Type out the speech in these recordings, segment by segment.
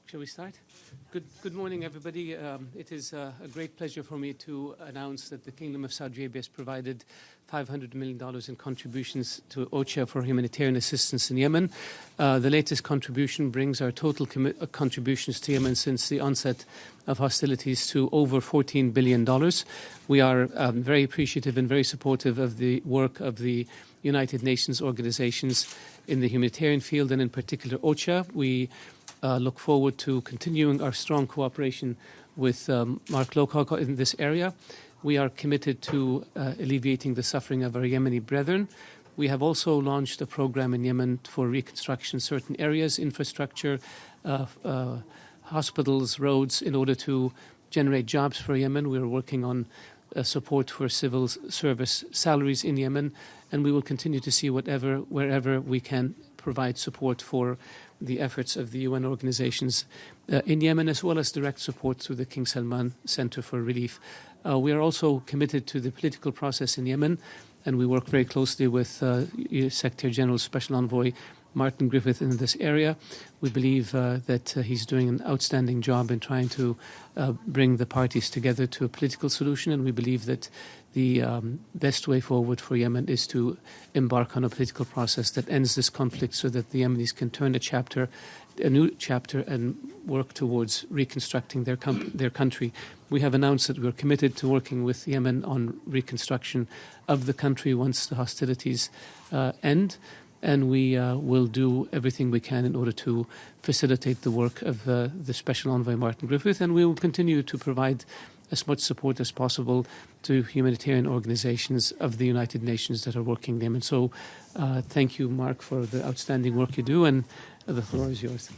Shall we start? Good morning, everybody. It is a great pleasure for me to announce that the Kingdom of Saudi Arabia has provided $500 million in contributions to Ocha for humanitarian assistance in Yemen. The latest contribution brings our total contributions to Yemen since the onset of hostilities to over $14 billion. We are very appreciative and very supportive of the work of the United Nations organizations in the humanitarian field, and in particular Ocha. We look forward to continuing our strong cooperation with Mark Lowcock in this area. We are committed to alleviating the suffering of our Yemeni brethren. We have also launched a program in Yemen for reconstruction certain areas, infrastructure, hospitals, roads, in order to generate jobs for Yemen. We are working on support for civil service salaries in Yemen, and we will continue to see wherever we can provide support for the efforts of the UN organizations in Yemen, as well as direct support through the King Salman Center for Relief. We are also committed to the political process in Yemen, and we work very closely with Secretary General Special Envoy Martin Griffith in this area. We believe that he's doing an outstanding job in trying to bring the parties together to a political solution, and we believe that the best way forward for Yemen is to embark on a political process that ends this conflict so that the Yemenis can turn a new chapter and work towards reconstructing their country. We have announced that we're committed to working with Yemen on reconstruction of the country once the hostilities end, and we will do everything we can in order to facilitate the work of the Special Envoy Martin Griffith, and we will continue to provide as much support as possible to humanitarian organizations of the United Nations that are working in Yemen. So thank you, Mark, for the outstanding work you do, and the floor is yours.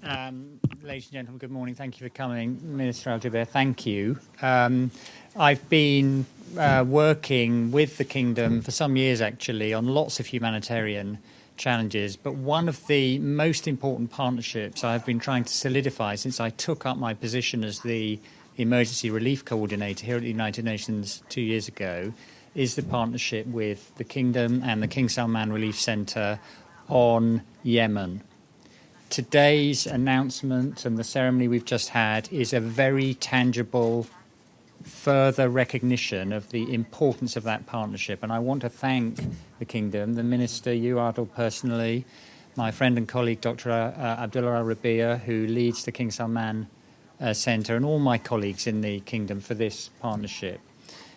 Ladies and gentlemen, good morning. Thank you for coming. Minister Al-Jubeir, thank you. I've been working with the Kingdom for some years, actually, on lots of humanitarian challenges, but one of the most important partnerships I've been trying to solidify since I took up my position as the Emergency Relief Coordinator here at the United Nations 2 years ago is the partnership with the Kingdom and the King Salman Relief Center on Yemen. Today's announcement and the ceremony we've just had is a very tangible further recognition of the importance of that partnership, and I want to thank the Kingdom, the Minister, you, Adel, personally, my friend and colleague Dr. Abdullah Al-Rabi'a, who leads the King Salman Centre, and all my colleagues in the Kingdom for this partnership.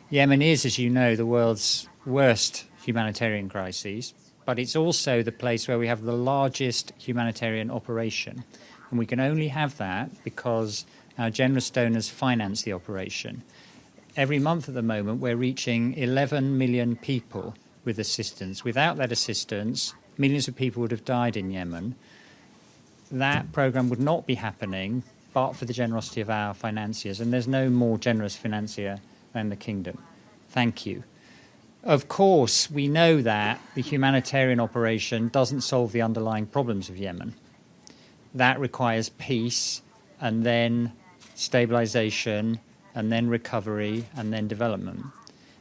Yemen is, as you know, the world's worst humanitarian crisis, but it's also the place where we have the largest humanitarian operation. And we can only have that because our generous donors finance the operation. Every month at the moment, we're reaching 11 million people with assistance. Without that assistance, millions of people would have died in Yemen. That programme would not be happening but for the generosity of our financiers, and there's no more generous financier than the Kingdom. Thank you. Of course, we know that the humanitarian operation doesn't solve the underlying problems of Yemen. That requires peace, and then stabilisation, and then recovery, and then development.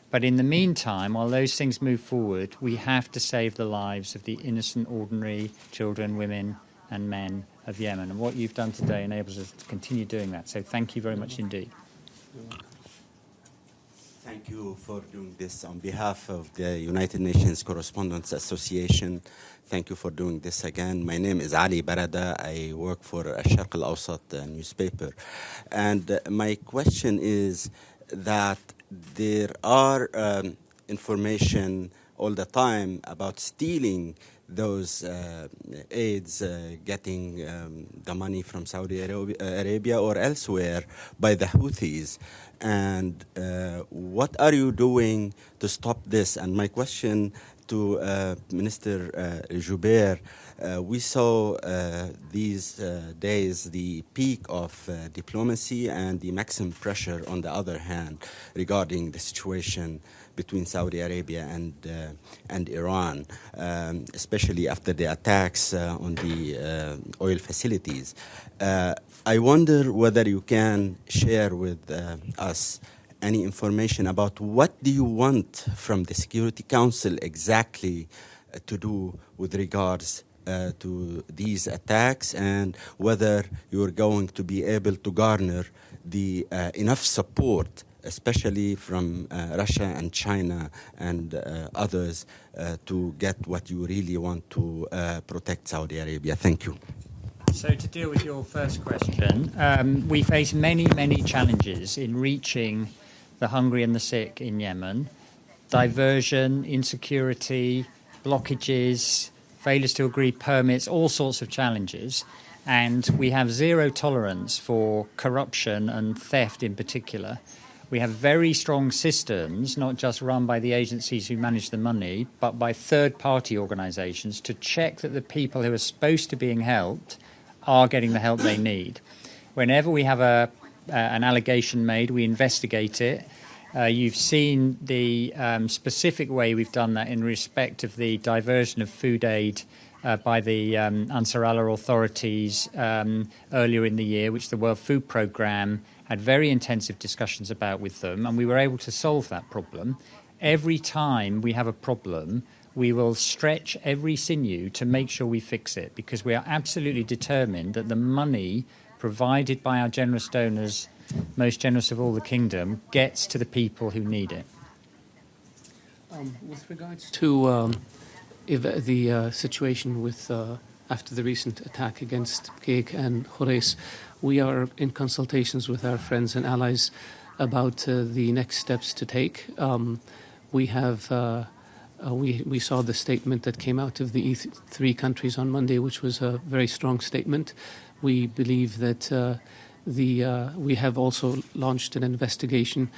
But in the meantime, while those things move forward, we have to save the lives of the innocent, ordinary children, women, and men of Yemen. And what you've done today enables us to continue doing that. So thank you very much indeed. Thank you for doing this on behalf of the United Nations Correspondents Association. Thank you for doing this again. My name is Ali Barada. I work for Al-Sharq Al-Awsat newspaper. And my question is that there are information all the time about stealing those aids, getting the money from Saudi Arabia or elsewhere by the Houthis. And what are you doing to stop this? And my question to Minister Jubeir, we saw these days the peak of diplomacy and the maximum pressure on the other hand regarding the situation between Saudi Arabia and Iran, especially after the attacks on the oil facilities. I wonder whether you can share with us any information about what do you want from the Security Council exactly to do with regards to these attacks, and whether you're going to be able to garner the enough support, especially from Russia and China and others, to get what you really want to protect Saudi Arabia. Thank you. So to deal with your first question, we face many, many challenges in reaching the hungry and the sick in Yemen. Diversion, insecurity, blockages, failures to agree permits, all sorts of challenges. And we have zero tolerance for corruption and theft in particular. We have very strong systems, not just run by the agencies who manage the money, but by third-party organisations to check that the people who are supposed to be being helped are getting the help they need. Whenever we have an allegation made, we investigate it. You've seen the specific way we've done that in respect of the diversion of food aid by the Ansar Allah authorities earlier in the year, which the World Food Programme had very intensive discussions about with them, and we were able to solve that problem. Every time we have a problem, we will stretch every sinew to make sure we fix it, because we are absolutely determined that the money provided by our generous donors, most generous of all the kingdom, gets to the people who need it. With regards to the situation with after the recent attack against Cake and Horais, we are in consultations with our friends and allies about the next steps to take. We have we saw the statement that came out of the three countries on Monday, which was a very strong statement. We believe that we have also launched an investigation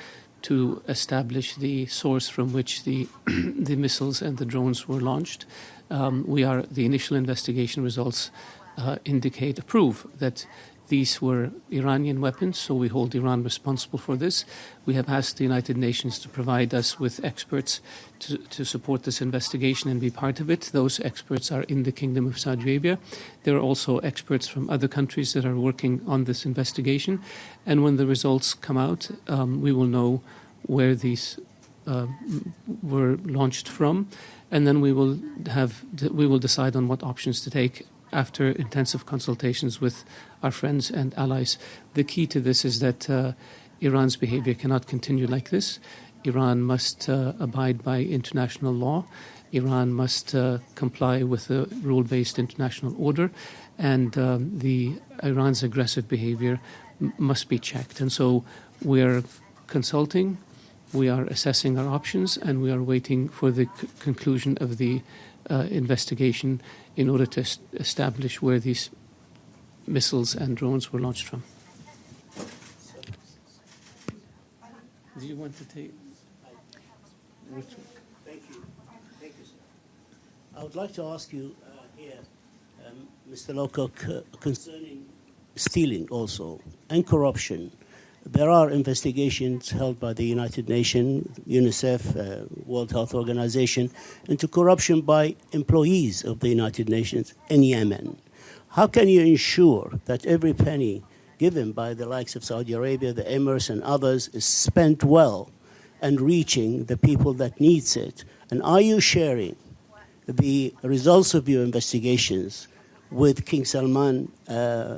to establish the source from which the missiles and the drones were launched. The initial investigation results prove that these were Iranian weapons, so we hold Iran responsible for this. We have asked the United Nations to provide us with experts to support this investigation and be part of it. Those experts are in the Kingdom of Saudi Arabia. There are also experts from other countries that are working on this investigation. And when the results come out, we will know where these were launched from, and then we will decide on what options to take after intensive consultations with our friends and allies. The key to this is that Iran's behavior cannot continue like this. Iran must abide by international law. Iran must comply with the rule-based international order, and Iran's aggressive behavior must be checked. And so we're consulting, we are assessing our options, and we are waiting for the conclusion of the investigation in order to establish where these missiles and drones were launched from. Do you want to take? Thank you. Thank you, sir. I would like to ask you here, Mr. Lowcock, concerning stealing also and corruption. There are investigations held by the United Nations, UNICEF, World Health Organization, into corruption by employees of the United Nations in Yemen. How can you ensure that every penny given by the likes of Saudi Arabia, the Emirates and others is spent well and reaching the people that needs it? And are you sharing the results of your investigations with King Salman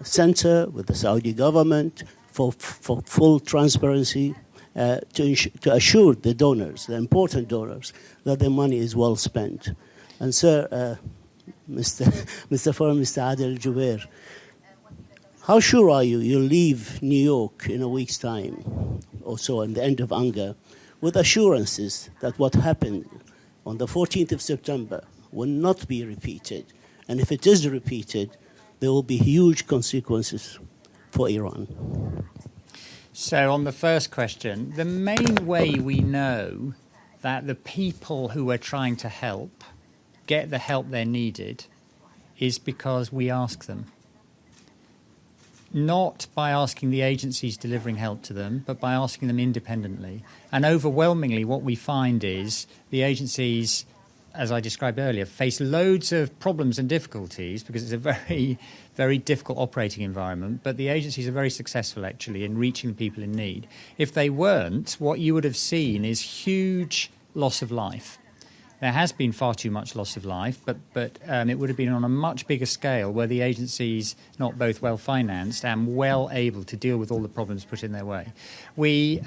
Center, with the Saudi government, for full transparency, to assure the donors, the important donors, that their money is well spent? And sir, Mr. Foreign Minister Adel Al-Jubeir, how sure are you'll leave New York in a week's time or so, in the end of Anga, with assurances that what happened on the 14th of September will not be repeated? And if it is repeated, there will be huge consequences for Iran. So on the first question, the main way we know that the people who we're trying to help get the help they're needed is because we ask them. Not by asking the agencies delivering help to them, but by asking them independently. And overwhelmingly what we find is the agencies as I described earlier, face loads of problems and difficulties because it's a very, very difficult operating environment. But the agencies are very successful, actually, in reaching the people in need. If they weren't, what you would have seen is huge loss of life. There has been far too much loss of life, but it would have been on a much bigger scale were the agencies not both well financed and well able to deal with all the problems put in their way. We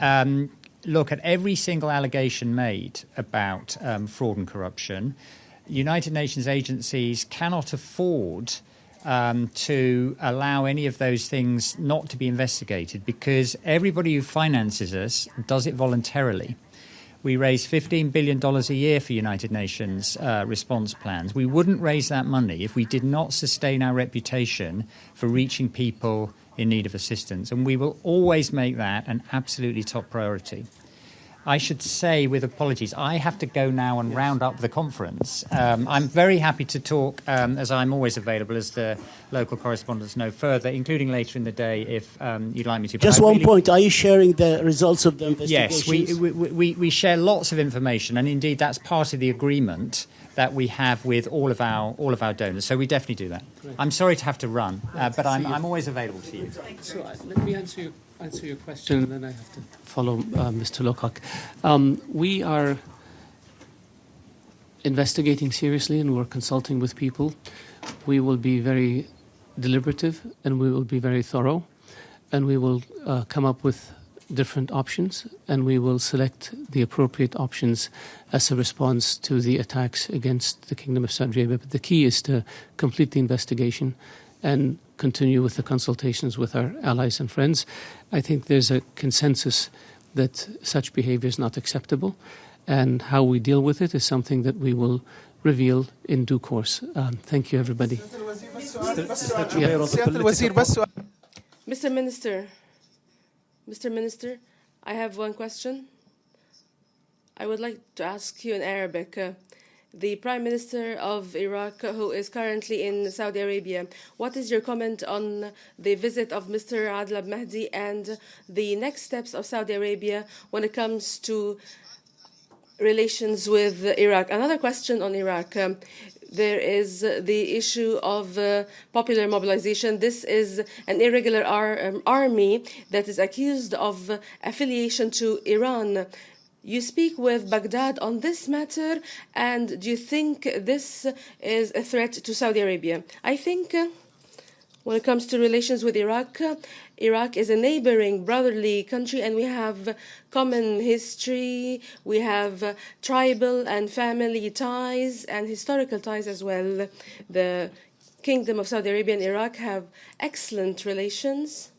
look at every single allegation made about fraud and corruption. United Nations agencies cannot afford to allow any of those things not to be investigated because everybody who finances us does it voluntarily. We raise $15 billion a year for United Nations response plans. We wouldn't raise that money if we did not sustain our reputation for reaching people in need of assistance. And we will always make that an absolutely top priority. I should say, with apologies, I have to go now and round up the conference. I'm very happy to talk, as I'm always available, as the local correspondents know further, including later in the day if you'd like me to. Just one point, are you sharing the results of the investigations? Yes, we share lots of information, and indeed that's part of the agreement that we have with all of our donors. So we definitely do that. Great. I'm sorry to have to run, but I'm always available to you. So let me answer your question, and then I have to follow Mr. Lowcock. We are investigating seriously, and we're consulting with people. We will be very deliberative, and we will be very thorough, and we will come up with different options, and we will select the appropriate options as a response to the attacks against the Kingdom of Saudi Arabia. But the key is to complete the investigation and continue with the consultations with our allies and friends. I think there's a consensus that such behavior is not acceptable, and how we deal with it is something that we will reveal in due course. Thank you, everybody. Mr. Minister, I have one question. I would like to ask you in Arabic. The Prime Minister of Iraq, who is currently in Saudi Arabia, what is your comment on the visit of Mr. Adel al-Mahdi and the next steps of Saudi Arabia when it comes to relations with Iraq? Another question on Iraq. There is the issue of popular mobilization. This is an irregular army that is accused of affiliation to Iran. You speak with Baghdad on this matter, and do you think this is a threat to Saudi Arabia? I think when it comes to relations with Iraq, Iraq is a neighboring, brotherly country, and we have common history. We have tribal and family ties and historical ties as well. The Kingdom of Saudi Arabia and Iraq have excellent relations.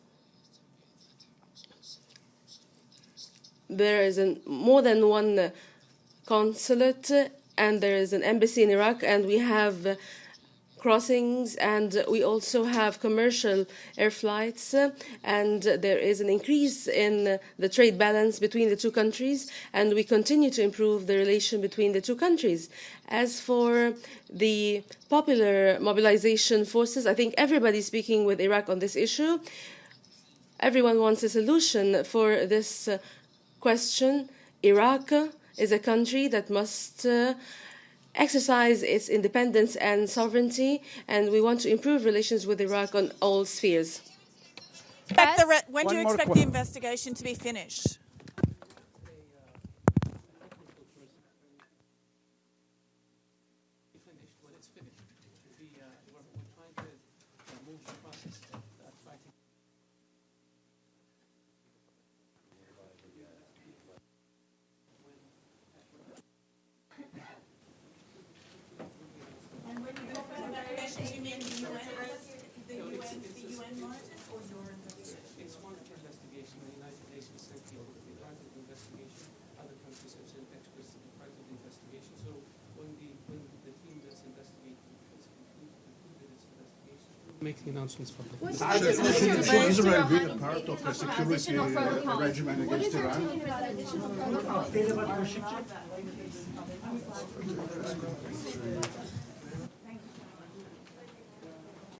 There is more than one consulate, and there is an embassy in Iraq, and we have crossings, and we also have commercial air flights, and there is an increase in the trade balance between the two countries, and we continue to improve the relation between the two countries. As for the popular mobilization forces, I think everybody's speaking with Iraq on this issue. Everyone wants a solution for this question. Iraq is a country that must exercise its independence and sovereignty, and we want to improve relations with Iraq on all spheres. When do you expect the investigation to be finished? Make the announcements for the Should Israel be a part of the security regimen against Iran?